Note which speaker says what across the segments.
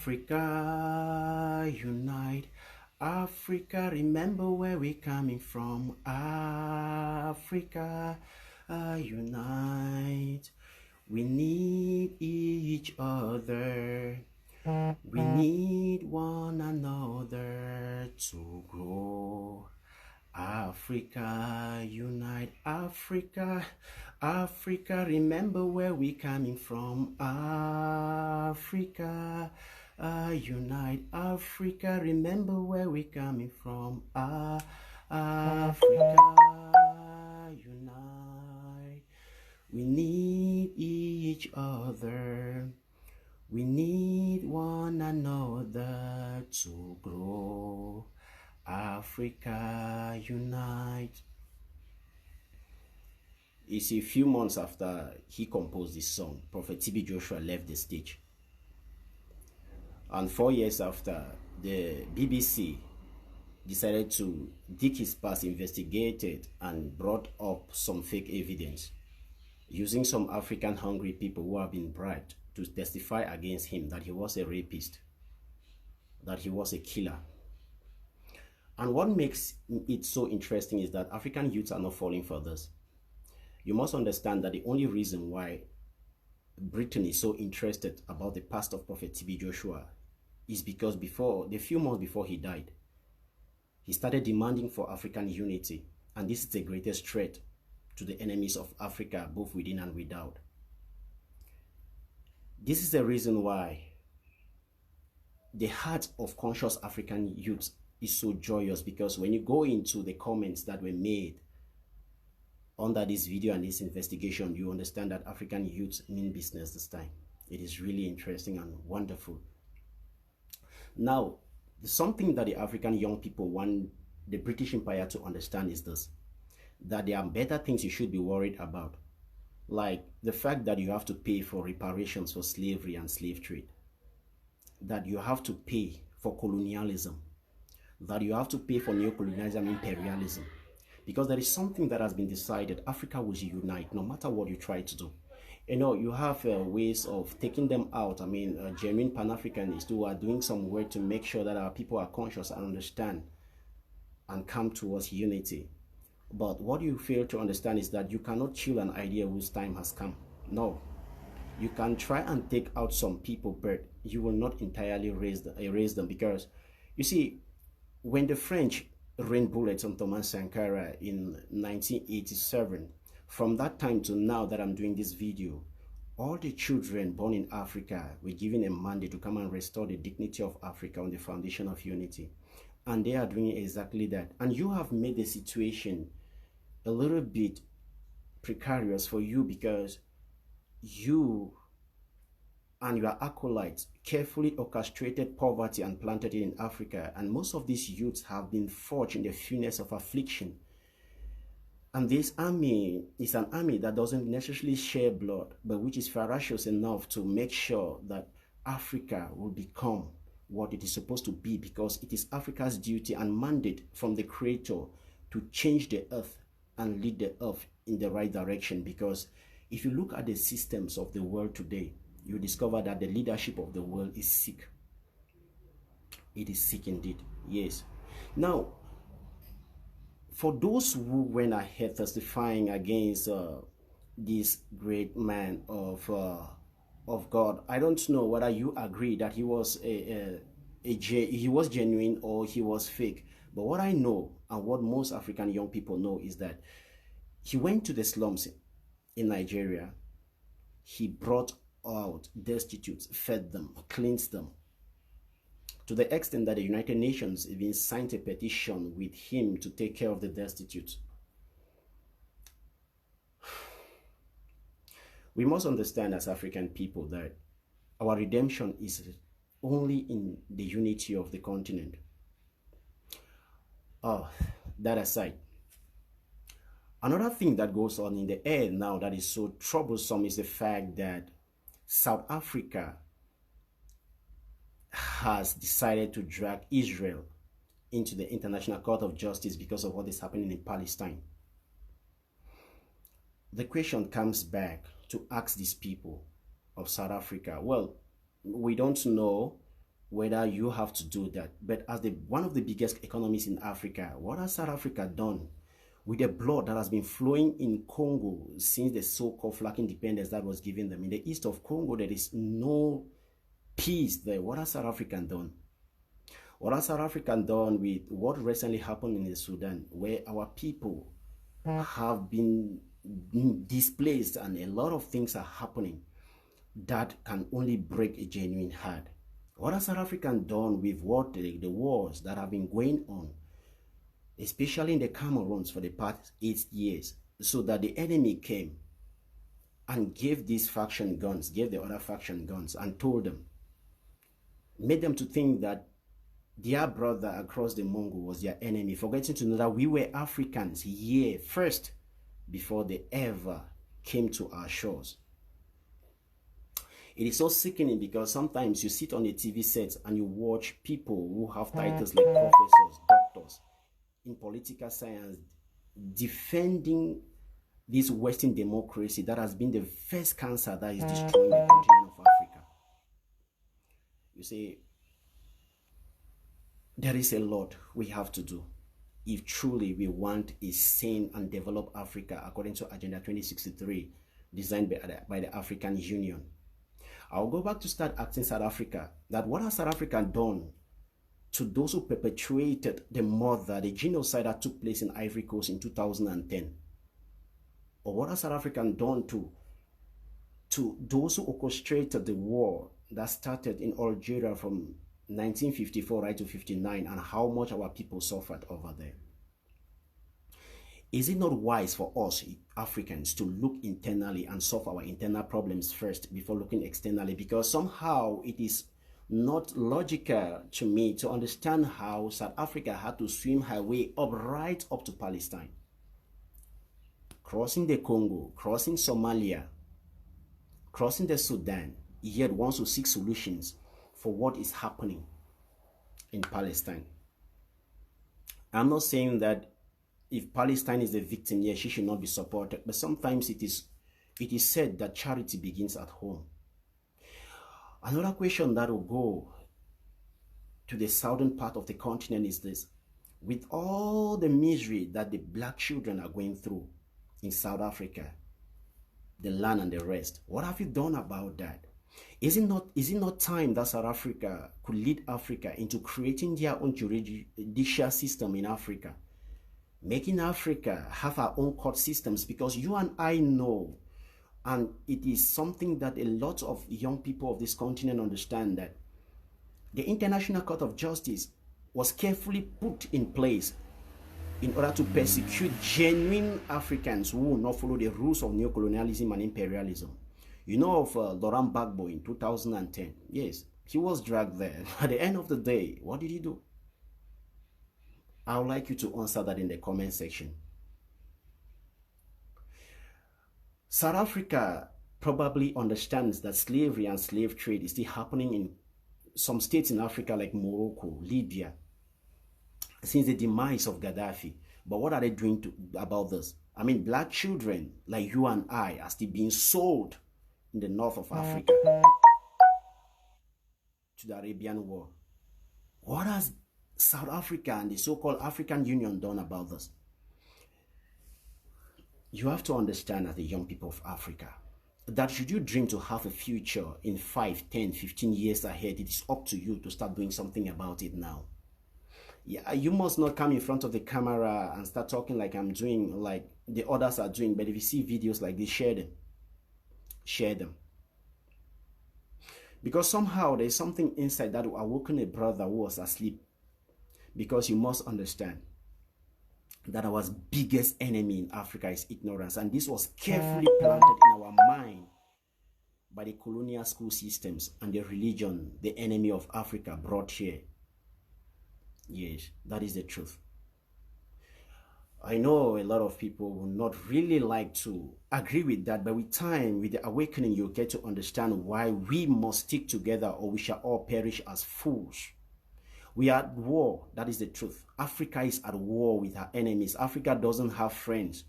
Speaker 1: Africa, unite. Africa, remember where we're coming from. Africa, unite. We need each other. We need one another to grow. Africa, unite. Africa, Africa, remember where we're coming from. Africa, unite. Africa, remember where we're coming from. Africa, unite. We need each other. We need one another to grow. Africa, unite. It's a few months after he composed this song, Prophet TB Joshua left the stage. And 4 years after, the BBC decided to dig his past, investigated, and brought up some fake evidence using some African hungry people who have been bribed to testify against him that he was a rapist, that he was a killer. And what makes it so interesting is that African youths are not falling for this. You must understand that the only reason why Britain is so interested about the past of Prophet TB Joshua is because the few months before he died, he started demanding for African unity. And this is the greatest threat to the enemies of Africa, both within and without. This is the reason why the heart of conscious African youths is so joyous, because when you go into the comments that were made under this video and this investigation, you understand that African youths mean business this time. It is really interesting and wonderful. Now, something that the African young people want the British Empire to understand is this, that there are better things you should be worried about, like the fact that you have to pay for reparations for slavery and slave trade, that you have to pay for colonialism, that you have to pay for neocolonialism, imperialism, because there is something that has been decided. Africa will unite no matter what you try to do. You know, you have ways of taking them out. I mean, genuine Pan-Africanists who are doing some work to make sure that our people are conscious and understand and come towards unity. But what you fail to understand is that you cannot kill an idea whose time has come. No. You can try and take out some people, but you will not entirely erase them, because, you see, when the French rained bullets on Thomas Sankara in 1987, from that time to now that I'm doing this video, all the children born in Africa were given a mandate to come and restore the dignity of Africa on the foundation of unity. And they are doing exactly that. And you have made the situation a little bit precarious for you, because you and your acolytes carefully orchestrated poverty and planted it in Africa. And most of these youths have been forged in the furnace of affliction. And this army is an army that doesn't necessarily share blood, but which is ferocious enough to make sure that Africa will become what it is supposed to be, because it is Africa's duty and mandate from the Creator to change the earth and lead the earth in the right direction. Because if you look at the systems of the world today, you discover that the leadership of the world is sick. It is sick indeed. Yes. Now, for those who went ahead testifying against this great man of God, I don't know whether you agree that he was he was genuine or he was fake. But what I know, and what most African young people know, is that he went to the slums in Nigeria. He brought out destitutes, fed them, cleansed them, to the extent that the United Nations even signed a petition with him to take care of the destitute. We must understand as African people that our redemption is only in the unity of the continent. That aside, another thing that goes on in the air now that is so troublesome is the fact that South Africa has decided to drag Israel into the International Court of Justice because of what is happening in Palestine. The question comes back to ask these people of South Africa, well, we don't know whether you have to do that. But as the one of the biggest economies in Africa, what has South Africa done with the blood that has been flowing in Congo since the so-called flag independence that was given them? In the east of Congo, there is no peace there. What has South Africa done? What has South Africa done with what recently happened in the Sudan, where our people have been displaced and a lot of things are happening that can only break a genuine heart? What has South Africa done with what the wars that have been going on, especially in the Cameroons for the past 8 years, so that the enemy came and gave these faction guns, gave the other faction guns, and told them, made them to think that their brother across the Congo was their enemy, forgetting to know that we were Africans here first before they ever came to our shores. It is so sickening because sometimes you sit on a TV set and you watch people who have titles like professors, doctors in political science defending this Western democracy that has been the first cancer that is destroying the continent of Africa. You see, there is a lot we have to do if truly we want a sane and developed Africa according to Agenda 2063 designed by the African Union. I'll go back to start asking South Africa that what has South Africa done to those who perpetuated the murder, the genocide that took place in Ivory Coast in 2010? Or what has South Africa done to those who orchestrated the war that started in Algeria from 1954 right to 59, and how much our people suffered over there? Is it not wise for us Africans to look internally and solve our internal problems first before looking externally? Because somehow it is not logical to me to understand how South Africa had to swim her way up right up to Palestine, crossing the Congo, crossing Somalia, crossing the Sudan, yet wants to seek solutions for what is happening in Palestine. I'm not saying that if Palestine is the victim, yes, she should not be supported. But sometimes it is said that charity begins at home. Another question that will go to the southern part of the continent is this: with all the misery that the black children are going through in South Africa, the land and the rest, what have you done about that? Is it not time that South Africa could lead Africa into creating their own judicial system in Africa? Making Africa have our own court systems, because you and I know, and it is something that a lot of young people of this continent understand, that the International Court of Justice was carefully put in place in order to persecute genuine Africans who will not follow the rules of neocolonialism and imperialism. You know of Laurent Gbagbo in 2010. Yes, he was dragged there. At the end of the day, what did he do? I would like you to answer that in the comment section. South Africa probably understands that slavery and slave trade is still happening in some states in Africa like Morocco, Libya, since the demise of Gaddafi. But what are they doing about this? I mean, black children like you and I are still being sold in the north of Africa to the Arabian War. What has South Africa and the so-called African Union done about this? You have to understand, as the young people of Africa, that should you dream to have a future in 5, 10, 15 years ahead, it is up to you to start doing something about it now. Yeah, you must not come in front of the camera and start talking like I'm doing, like the others are doing. But if you see videos like this, share them. Share them. Because somehow there's something inside that will awaken a brother who was asleep. Because you must understand that our biggest enemy in Africa is ignorance. And this was carefully planted in our mind by the colonial school systems and the religion the enemy of Africa brought here. Yes, that is the truth. I know a lot of people will not really like to agree with that, but with time, with the awakening, you'll get to understand why we must stick together or we shall all perish as fools. We are at war. That is the truth. Africa is at war with her enemies. Africa doesn't have friends.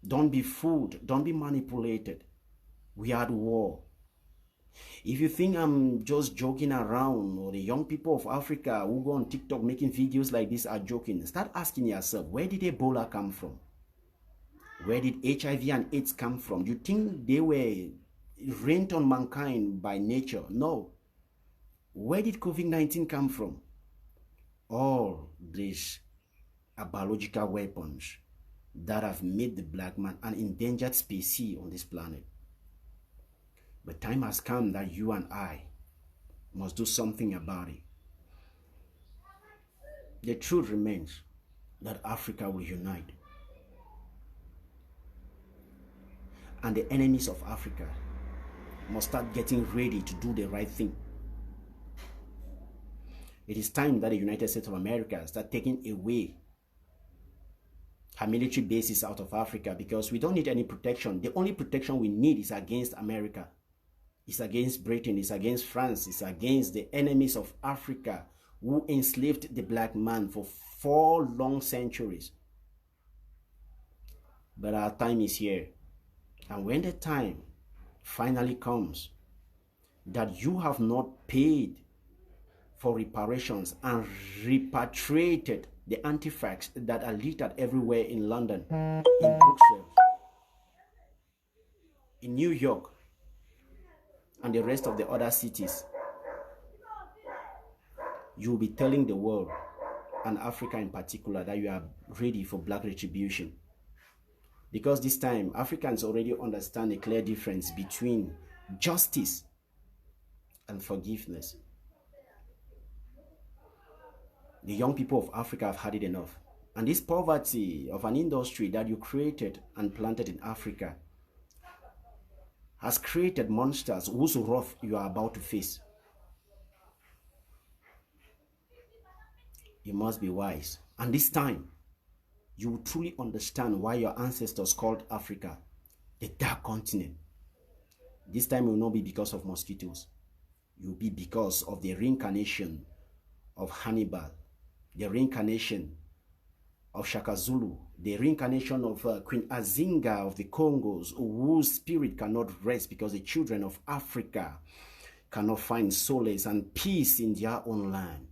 Speaker 1: Don't be fooled. Don't be manipulated. We are at war. If you think I'm just joking around, or the young people of Africa who go on TikTok making videos like this are joking, start asking yourself, where did Ebola come from? Where did HIV and AIDS come from? Do you think they were rained on mankind by nature? No. Where did COVID-19 come from? All these are biological weapons that have made the black man an endangered species on this planet. But time has come that you and I must do something about it. The truth remains that Africa will unite. And the enemies of Africa must start getting ready to do the right thing. It is time that the United States of America start taking away her military bases out of Africa, because we don't need any protection. The only protection we need is against America. It's against Britain, it's against France, it's against the enemies of Africa who enslaved the black man for 4 long centuries. But our time is here. And when the time finally comes that you have not paid for reparations and repatriated the artifacts that are littered everywhere in London, in Brussels, in New York, and the rest of the other cities, you will be telling the world, and Africa in particular, that you are ready for black retribution. Because this time, Africans already understand a clear difference between justice and forgiveness. The young people of Africa have had it enough. And this poverty of an industry that you created and planted in Africa has created monsters whose wrath you are about to face. You must be wise. And this time, you will truly understand why your ancestors called Africa the Dark Continent. This time will not be because of mosquitoes. It will be because of the reincarnation of Hannibal, the reincarnation of Shaka Zulu, the reincarnation of Queen Azinga of the Congos, whose spirit cannot rest because the children of Africa cannot find solace and peace in their own land.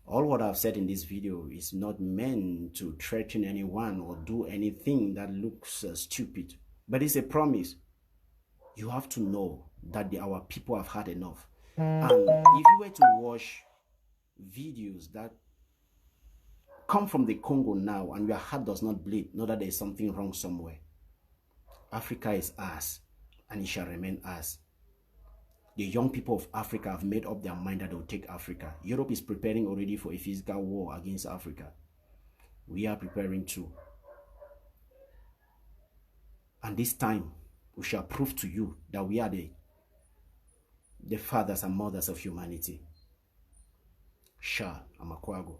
Speaker 1: All what I've said in this video is not meant to threaten anyone or do anything that looks stupid, but it's a promise. You have to know that our people have had enough. And if you were to watch videos that come from the Congo now and your heart does not bleed, know that there is something wrong somewhere. Africa is ours, and it shall remain ours. The young people of Africa have made up their mind that they will take Africa. Europe is preparing already for a physical war against Africa. We are preparing too. And this time, we shall prove to you that we are the fathers and mothers of humanity. Sha Amakwago.